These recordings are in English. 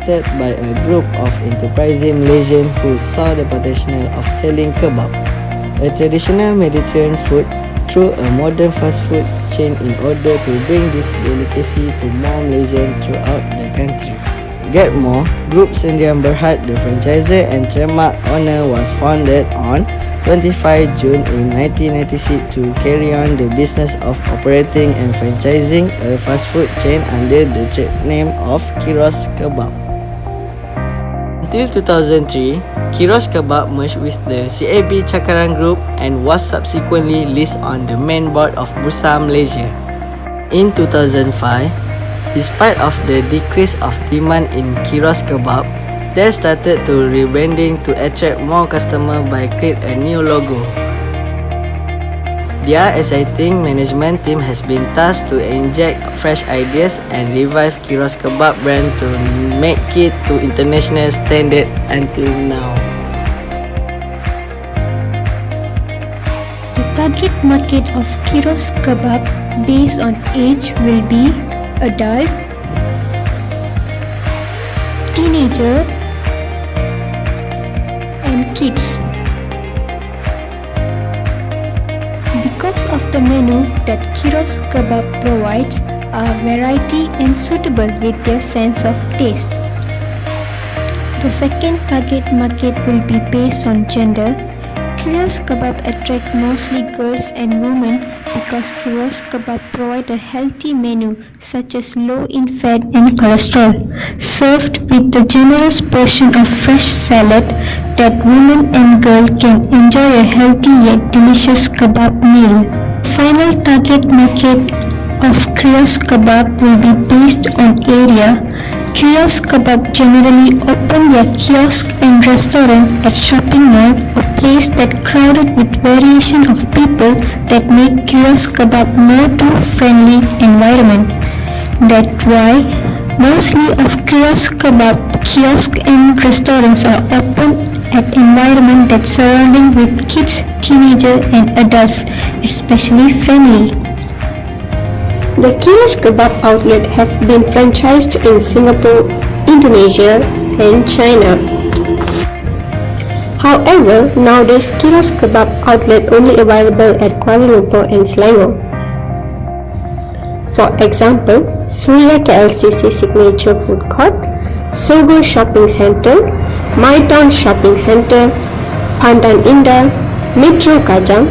started by a group of enterprising Malaysians who saw the potential of selling kebab, a traditional Mediterranean food, through a modern fast food chain in order to bring this delicacy to more Malaysians throughout the country. Get more, Group Sdn Berhad, the franchisor and trademark owner, was founded on 25 June in 1996 to carry on the business of operating and franchising a fast food chain under the trade name of Kyros Kebab. Until 2003, Kyros Kebab merged with the CAB Cakaran Group and was subsequently listed on the main board of Bursa Malaysia. In 2005, despite of the decrease of demand in Kyros Kebab, they started to rebranding to attract more customers by create a new logo. Their exciting management team has been tasked to inject fresh ideas and revive Kyros Kebab brand to make it to international standard until now. The target market of Kyros Kebab based on age will be adult, teenager, and kids. Because of the menu that Kyros Kebab provides are variety and suitable with their sense of taste. The second target market will be based on gender. Kyros Kebab attract mostly girls and women because Kyros Kebab provide a healthy menu such as low in fat and cholesterol, served with a generous portion of fresh salad that women and girls can enjoy a healthy yet delicious kebab meal. Final target market of Kyros Kebab will be based on area. Kyros Kebab generally open their kiosk and restaurant at shopping mall or place that crowded with variation of people that make Kyros Kebab more to friendly environment. That's why mostly of Kyros Kebab kiosk and restaurants are open at environment that surrounding with kids, teenagers and adults, especially family. The Kyros Kebab outlet have been franchised in Singapore, Indonesia and China. However, nowadays Kyros Kebab outlet only available at Kuala Lumpur and Selangor. For example, Suria KLCC Signature Food Court, Sogo Shopping Centre, My Town Shopping Centre, Pandan Indah, Metro Kajang,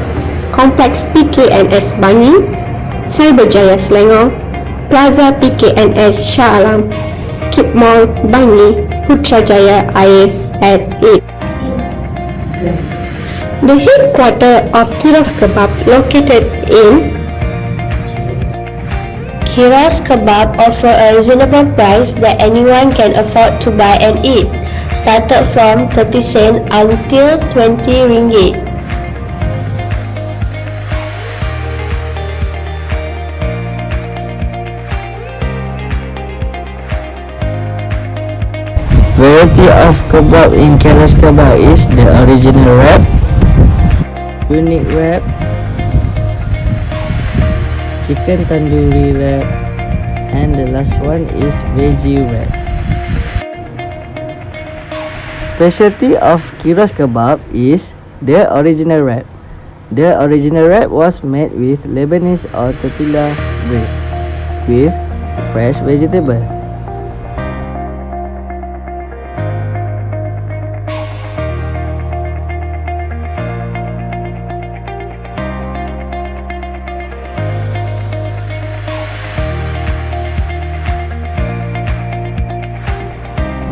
Complex PKNS Bangi, Cyberjaya Selangor, Plaza PKNS Shah Alam, Kip Mall Bangi, Putrajaya Air at 8. The headquarters of Kyros Kebab located in Kyros Kebab offer a reasonable price that anyone can afford to buy and eat, started from 30 cents until 20 ringgit. Variety of kebab in Kyros Kebab is the original wrap, unique wrap, chicken tandoori wrap, and the last one is veggie wrap. Specialty of Kyros Kebab is the original wrap. The original wrap was made with Lebanese or tortilla bread with fresh vegetable.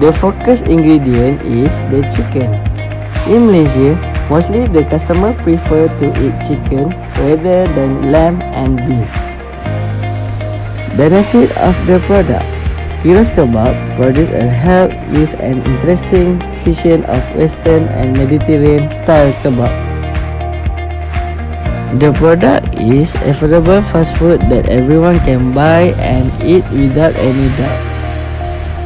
The focus ingredient is the chicken. In Malaysia, mostly the customer prefer to eat chicken rather than lamb and beef. Benefit of the product: Kyros Kebab produce a help with an interesting fusion of Western and Mediterranean style kebab. The product is affordable fast food that everyone can buy and eat without any doubt.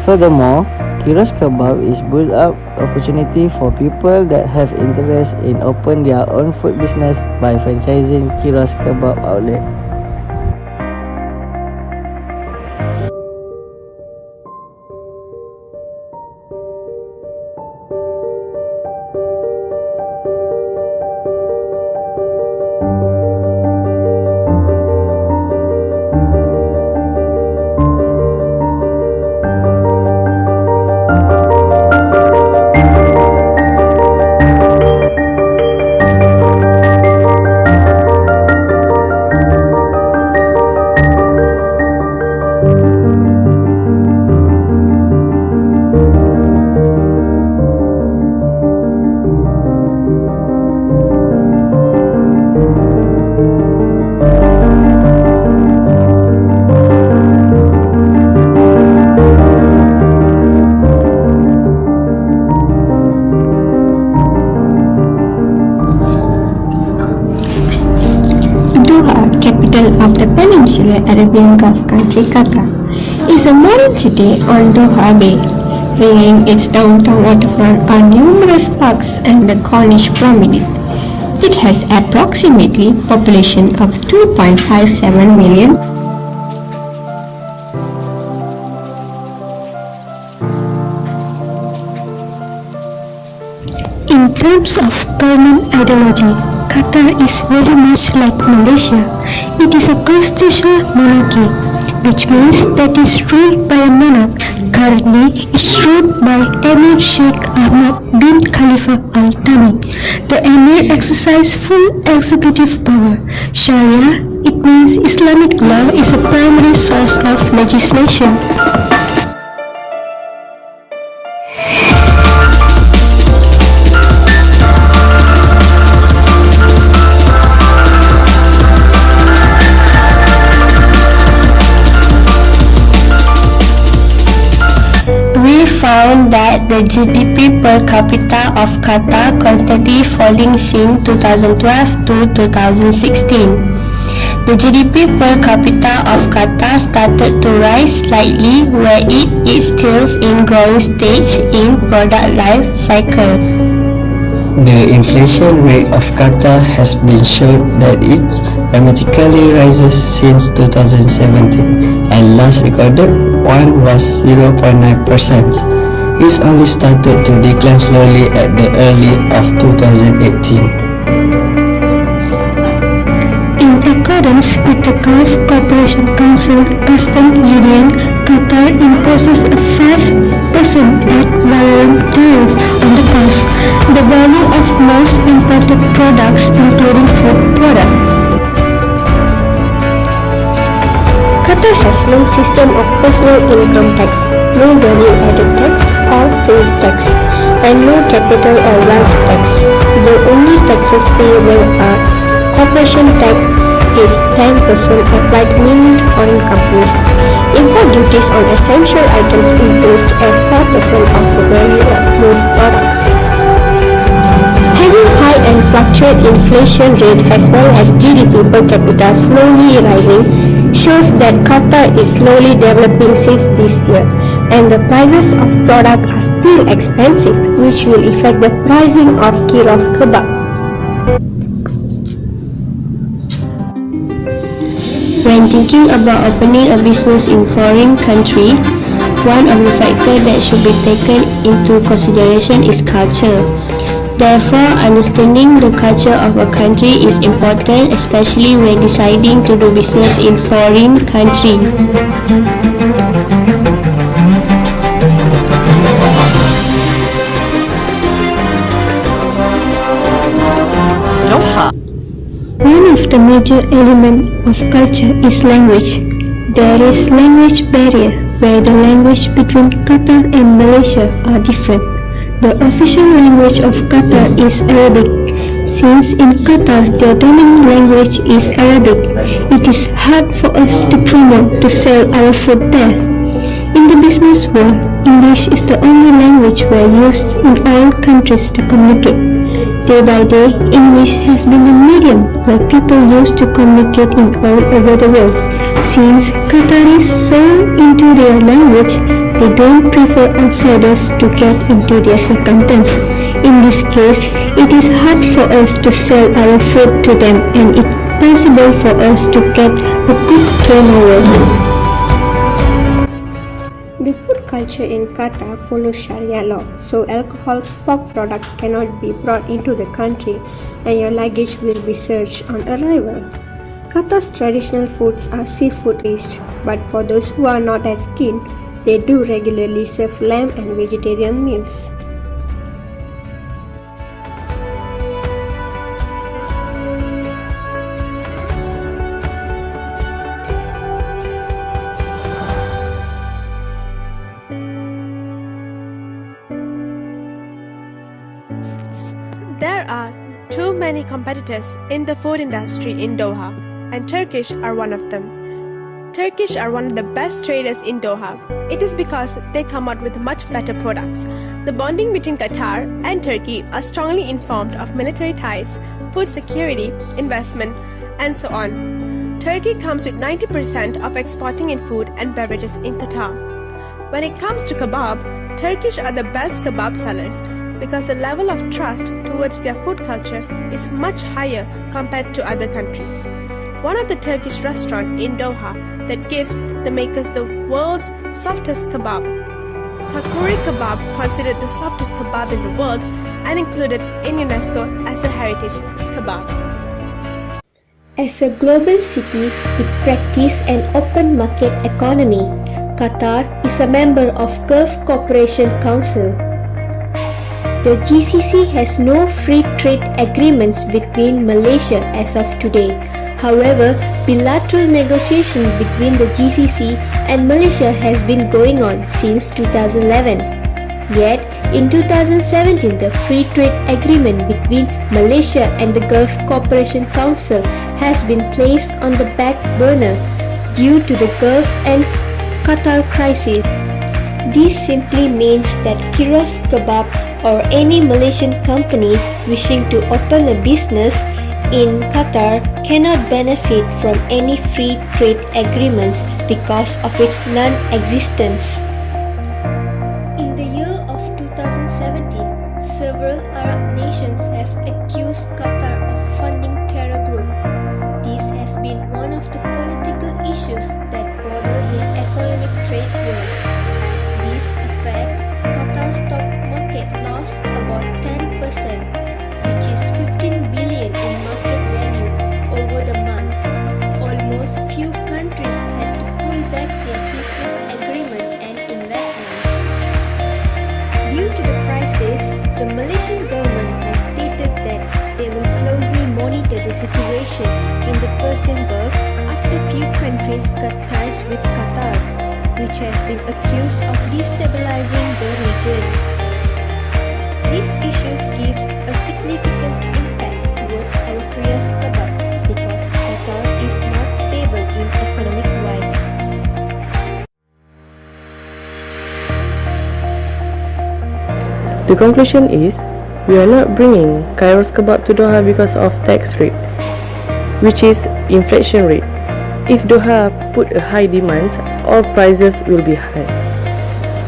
Furthermore, Kyros Kebab is build up opportunity for people that have interest in open their own food business by franchising Kyros Kebab outlet. capital of the peninsular Arabian Gulf country Qatar, is a modern city on Doha Bay. Within its downtown waterfront are numerous parks and the Corniche Promenade. It has approximately population of 2.57 million. In terms of government ideology, Qatar is very much like Malaysia. It is a constitutional monarchy, which means that it is ruled by a monarch. Currently, it's ruled by Emir Sheikh Ahmad bin Khalifa Al Thani. The Emir exercises full executive power. Sharia, it means Islamic law, is a primary source of legislation. Found that the GDP per capita of Qatar constantly falling since 2012 to 2016. The GDP per capita of Qatar started to rise slightly where it is still in growing stage in product life cycle. The inflation rate of Qatar has been shown that it dramatically rises since 2017 and last recorded one was 0.9%. It only started to decline slowly at the early of 2018. In accordance with the Gulf Cooperation Council Custom Union, Qatar imposes a 5% ad valorem tariff on the cost, the value of most imported products including food products. Qatar has no system of personal income tax, no value-added tax or sales tax, and no capital or wealth tax. The only taxes payable are corporation tax is 10% applied mainly to foreign companies. Import duties on essential items imposed at 4% of the value of most products. Having high and fluctuate inflation rate as well as GDP per capita slowly rising shows that Qatar is slowly developing since this year, and the prices of products are still expensive, which will affect the pricing of kyros kebab. When thinking about opening a business in foreign country, one of the factors that should be taken into consideration is culture. Therefore, understanding the culture of a country is important, especially when deciding to do business in foreign country. Doha. One of the major elements of culture is language. There is language barrier where the language between Qatar and Malaysia are different. The official language of Qatar is Arabic. Since in Qatar the dominant language is Arabic, it is hard for us to promote to sell our food there. In the business world, English is the only language used in all countries to communicate. Day by day, English has been the medium where people use to communicate in all over the world. Since Qataris so into their language, they don't prefer outsiders to get into their circumstance. In this case, it is hard for us to sell our food to them, and it's possible for us to get a good turnover. The food culture in Qatar follows Sharia law, so pork products cannot be brought into the country and your luggage will be searched on arrival. Qatar's traditional foods are seafood-based, but for those who are not as keen, they do regularly serve lamb and vegetarian meals. There are too many competitors in the food industry in Doha, and Turkish are one of them. Turkish are one of the best traders in Doha. It is because they come out with much better products. The bonding between Qatar and Turkey are strongly informed of military ties, food security, investment, and so on. Turkey comes with 90% of exporting in food and beverages in Qatar. When it comes to kebab, Turkish are the best kebab sellers because the level of trust towards their food culture is much higher compared to other countries. One of the Turkish restaurants in Doha that gives the makers the world's softest kebab. Kakuri kebab, considered the softest kebab in the world and included in UNESCO as a heritage kebab. As a global city with practice an open market economy, Qatar is a member of Gulf Cooperation Council. The GCC has no free trade agreements between Malaysia as of today. However, bilateral negotiations between the GCC and Malaysia has been going on since 2011. Yet, in 2017, the free trade agreement between Malaysia and the Gulf Cooperation Council has been placed on the back burner due to the Gulf and Qatar crisis. This simply means that Kyros Kebab or any Malaysian companies wishing to open a business in Qatar cannot benefit from any free trade agreements because of its non-existence. In the year of 2017, several Arab nations have accused Qatar of funding terror group. This has been one of the political issues that bother the economic trade world. This affects Qatar's stock market lost about 10%, which is 15 billion in market value over the month. Almost few countries had to pull back their business agreement and investments. Due to the crisis, the Malaysian government has stated that they will closely monitor the situation in the Persian Gulf after few countries cut ties with Qatar, which has been accused of destabilizing the region. These issues gives a significant impact towards our Kyros kebab because Qatar is not stable in economic wise. The conclusion is, we are not bringing kyros kebab to Doha because of tax rate, which is inflation rate. If Doha put a high demands, all prices will be high.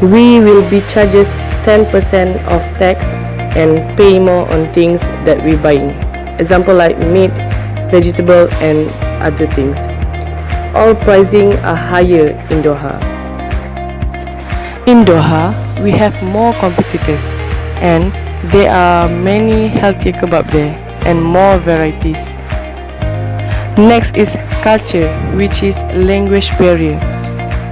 We will be charged 10% of tax and pay more on things that we buying. Example like meat, vegetable and other things. All pricing are higher in Doha. In Doha, we have more competitors and there are many healthier kebab there and more varieties. Next is culture, which is language barrier.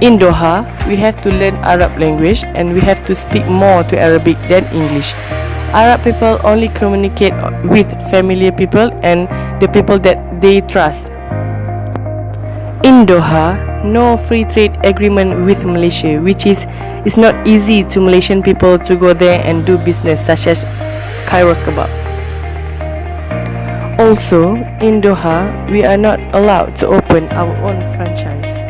In Doha, we have to learn Arab language and we have to speak more to Arabic than English. Arab people only communicate with familiar people and the people that they trust. In Doha, no free trade agreement with Malaysia, which is not easy to Malaysian people to go there and do business such as kyros kebab. Also, in Doha, we are not allowed to open our own franchise.